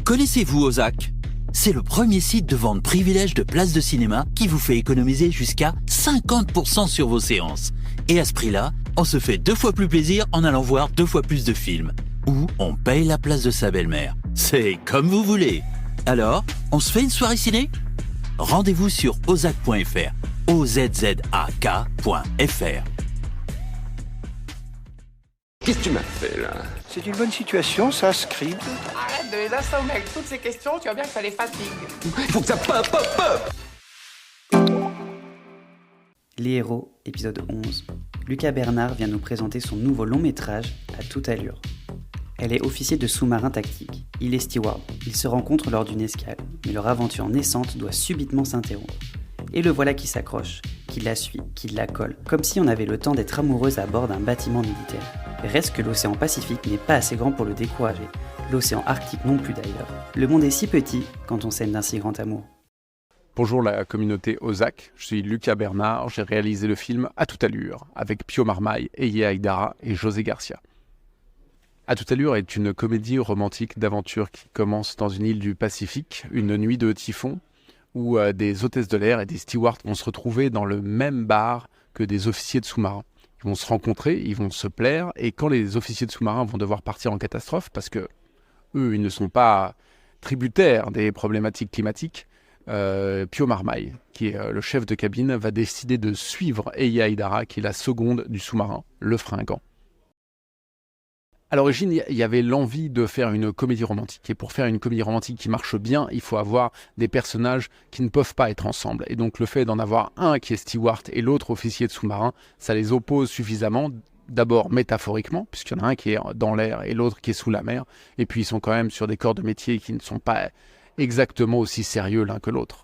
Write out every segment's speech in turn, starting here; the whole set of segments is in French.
Connaissez-vous Ozak ? C'est le premier site de vente privilège de places de cinéma qui vous fait économiser jusqu'à 50% sur vos séances. Et à ce prix-là, on se fait 2 fois plus plaisir en allant voir 2 fois plus de films. Ou on paye la place de sa belle-mère. C'est comme vous voulez. Alors, on se fait une soirée ciné ? Rendez-vous sur ozak.fr. ozzak.fr. Qu'est-ce que tu m'as fait, là? C'est une bonne situation, ça, Scribe. Arrête de les assommer avec toutes ces questions, tu vois bien que ça les fatigue. Il faut que ça pop. Les héros, épisode 11. Lucas Bernard vient nous présenter son nouveau long métrage, À toute allure. Elle est officier de sous-marin tactique. Il est steward. Ils se rencontrent lors d'une escale, mais leur aventure naissante doit subitement s'interrompre. Et le voilà qui s'accroche, qui la suit, qui la colle, comme si on avait le temps d'être amoureuse à bord d'un bâtiment militaire. Reste que l'océan Pacifique n'est pas assez grand pour le décourager. L'océan Arctique non plus d'ailleurs. Le monde est si petit quand on s'aime d'un si grand amour. Bonjour la communauté Ozak, je suis Lucas Bernard, j'ai réalisé le film À toute allure avec Pio Marmaille, Eye Aïdara et José Garcia. À toute allure est une comédie romantique d'aventure qui commence dans une île du Pacifique, une nuit de typhon, où des hôtesses de l'air et des stewards vont se retrouver dans le même bar que des officiers de sous-marins. Ils vont se rencontrer, ils vont se plaire, et quand les officiers de sous-marins vont devoir partir en catastrophe, parce que eux, ils ne sont pas tributaires des problématiques climatiques, Pio Marmaille, qui est le chef de cabine, va décider de suivre Eye Aïdara, qui est la seconde du sous-marin, le fringant. À l'origine, il y avait l'envie de faire une comédie romantique. Et pour faire une comédie romantique qui marche bien, il faut avoir des personnages qui ne peuvent pas être ensemble. Et donc le fait d'en avoir un qui est steward et l'autre officier de sous-marin, ça les oppose suffisamment. D'abord métaphoriquement, puisqu'il y en a un qui est dans l'air et l'autre qui est sous la mer. Et puis ils sont quand même sur des corps de métier qui ne sont pas exactement aussi sérieux l'un que l'autre.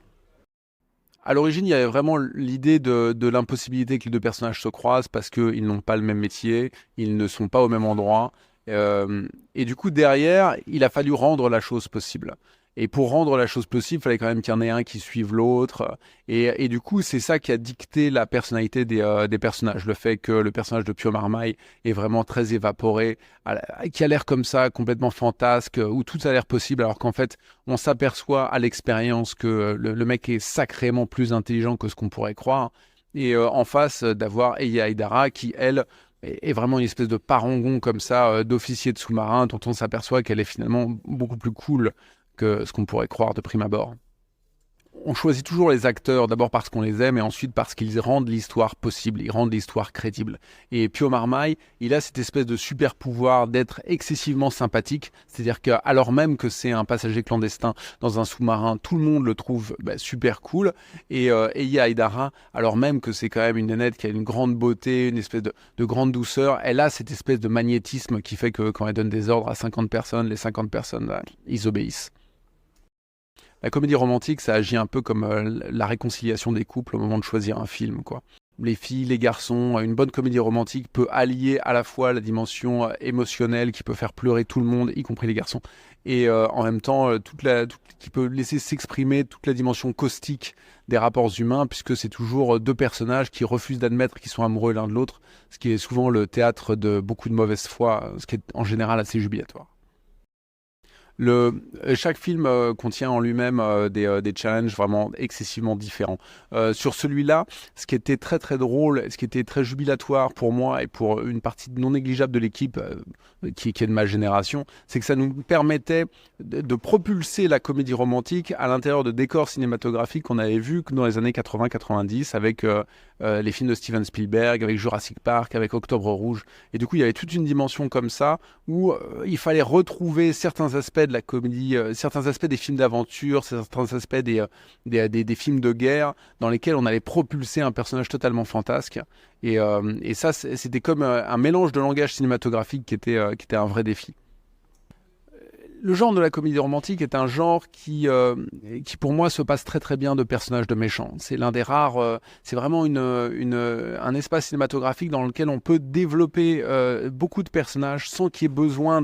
À l'origine, il y avait vraiment l'idée de l'impossibilité que les deux personnages se croisent parce qu'ils n'ont pas le même métier, ils ne sont pas au même endroit. Et du coup, derrière, il a fallu rendre la chose possible. Et pour rendre la chose possible, il fallait quand même qu'il y en ait un qui suive l'autre. Et du coup, c'est ça qui a dicté la personnalité des personnages. Le fait que le personnage de Pio Marmaille est vraiment très évaporé, qui a l'air comme ça, complètement fantasque, où tout a l'air possible, alors qu'en fait, on s'aperçoit à l'expérience que le mec est sacrément plus intelligent que ce qu'on pourrait croire. Et en face, d'avoir Eye Aïdara qui, elle, est vraiment une espèce de parangon comme ça, d'officier de sous-marin, dont on s'aperçoit qu'elle est finalement beaucoup plus cool que ce qu'on pourrait croire de prime abord. On choisit toujours les acteurs, d'abord parce qu'on les aime et ensuite parce qu'ils rendent l'histoire possible, ils rendent l'histoire crédible. Et Pio Marmaille, il a cette espèce de super pouvoir d'être excessivement sympathique, c'est-à-dire qu'alors même que c'est un passager clandestin dans un sous-marin, tout le monde le trouve super cool. Et Eye Aïdara, alors même que c'est quand même une nénette qui a une grande beauté, une espèce de grande douceur, elle a cette espèce de magnétisme qui fait que quand elle donne des ordres à 50 personnes, les 50 personnes, ils obéissent. La comédie romantique, ça agit un peu comme la réconciliation des couples au moment de choisir un film, quoi. Les filles, les garçons, une bonne comédie romantique peut allier à la fois la dimension émotionnelle qui peut faire pleurer tout le monde, y compris les garçons, et en même temps qui peut laisser s'exprimer toute la dimension caustique des rapports humains, puisque c'est toujours deux personnages qui refusent d'admettre qu'ils sont amoureux l'un de l'autre, ce qui est souvent le théâtre de beaucoup de mauvaise foi, ce qui est en général assez jubilatoire. Chaque film contient en lui-même des challenges vraiment excessivement différents. Sur celui-là, ce qui était très très drôle, ce qui était très jubilatoire pour moi et pour une partie non négligeable de l'équipe qui est de ma génération, c'est que ça nous permettait de propulser la comédie romantique à l'intérieur de décors cinématographiques qu'on avait vus dans les années 80-90 avec les films de Steven Spielberg, avec Jurassic Park, avec Octobre Rouge. Et du coup, il y avait toute une dimension comme ça où il fallait retrouver certains aspects de la comédie, certains aspects des films d'aventure, certains aspects des films de guerre dans lesquels on allait propulser un personnage totalement fantasque. Et ça, c'était comme un mélange de langage cinématographique qui était un vrai défi. Le genre de la comédie romantique est un genre qui pour moi se passe très très bien de personnages de méchants. C'est l'un des rares, c'est vraiment un espace cinématographique dans lequel on peut développer beaucoup de personnages sans qu'il y ait besoin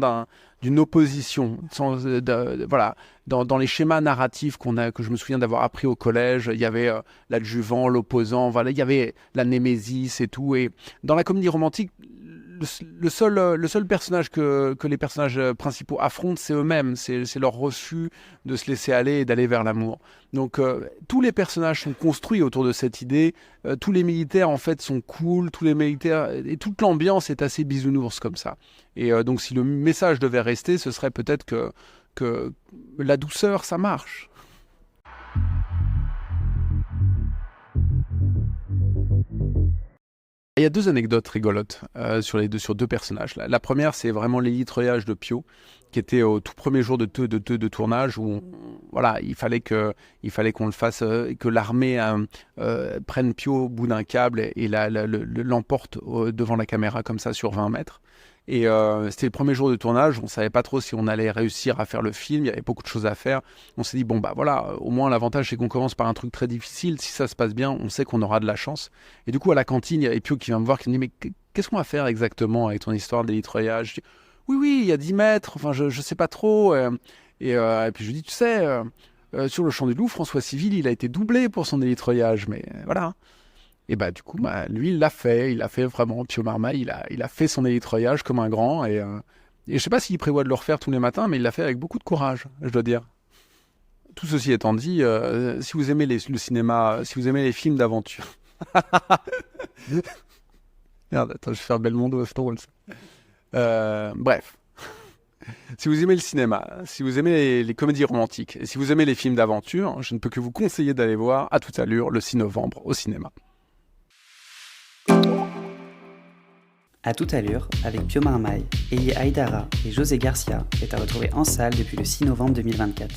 d'une opposition. Voilà, dans les schémas narratifs que je me souviens d'avoir appris au collège, il y avait l'adjuvant, l'opposant, voilà, il y avait la némésis et tout. Et dans la comédie romantique, le seul personnage que les personnages principaux affrontent, c'est eux-mêmes. C'est leur refus de se laisser aller et d'aller vers l'amour. Donc, tous les personnages sont construits autour de cette idée. Tous les militaires, en fait, sont cool. Tous les militaires... Et toute l'ambiance est assez bisounours comme ça. Et donc, si le message devait rester, ce serait peut-être que la douceur, ça marche. Il y a 2 anecdotes rigolotes sur 2 personnages. La première, c'est vraiment l'élitreillage de Pio, qui était au tout premier jour de tournage où voilà, il fallait qu'on le fasse, que l'armée prenne Pio au bout d'un câble et l'emporte devant la caméra comme ça sur 20 mètres. Et c'était le premier jour de tournage, on ne savait pas trop si on allait réussir à faire le film, il y avait beaucoup de choses à faire. On s'est dit, bon bah voilà, au moins l'avantage c'est qu'on commence par un truc très difficile, si ça se passe bien, on sait qu'on aura de la chance. Et du coup à la cantine, il y a Pio qui vient me voir, qui me dit, mais qu'est-ce qu'on va faire exactement avec ton histoire d'élitreillage ? Je dis, oui, il y a 10 mètres, enfin je sais pas trop. Et puis je lui dis, tu sais, sur le Champ du Loup, François Civil, il a été doublé pour son élitreillage, mais voilà. Et bah du coup, lui, il l'a fait vraiment, Pio Marmaille, il a fait son élitreillage comme un grand, et je sais pas s'il prévoit de le refaire tous les matins, mais il l'a fait avec beaucoup de courage, je dois dire. Tout ceci étant dit, si vous aimez le cinéma, si vous aimez les films d'aventure... Merde, attends, je vais faire Belmondo, c'est drôle ça. Bref. Si vous aimez le cinéma, si vous aimez les comédies romantiques, et si vous aimez les films d'aventure, je ne peux que vous conseiller d'aller voir À toute allure le 6 novembre au cinéma. À toute allure, avec Pio Marmaille, Elie Aïdara et José Garcia, est à retrouver en salle depuis le 6 novembre 2024.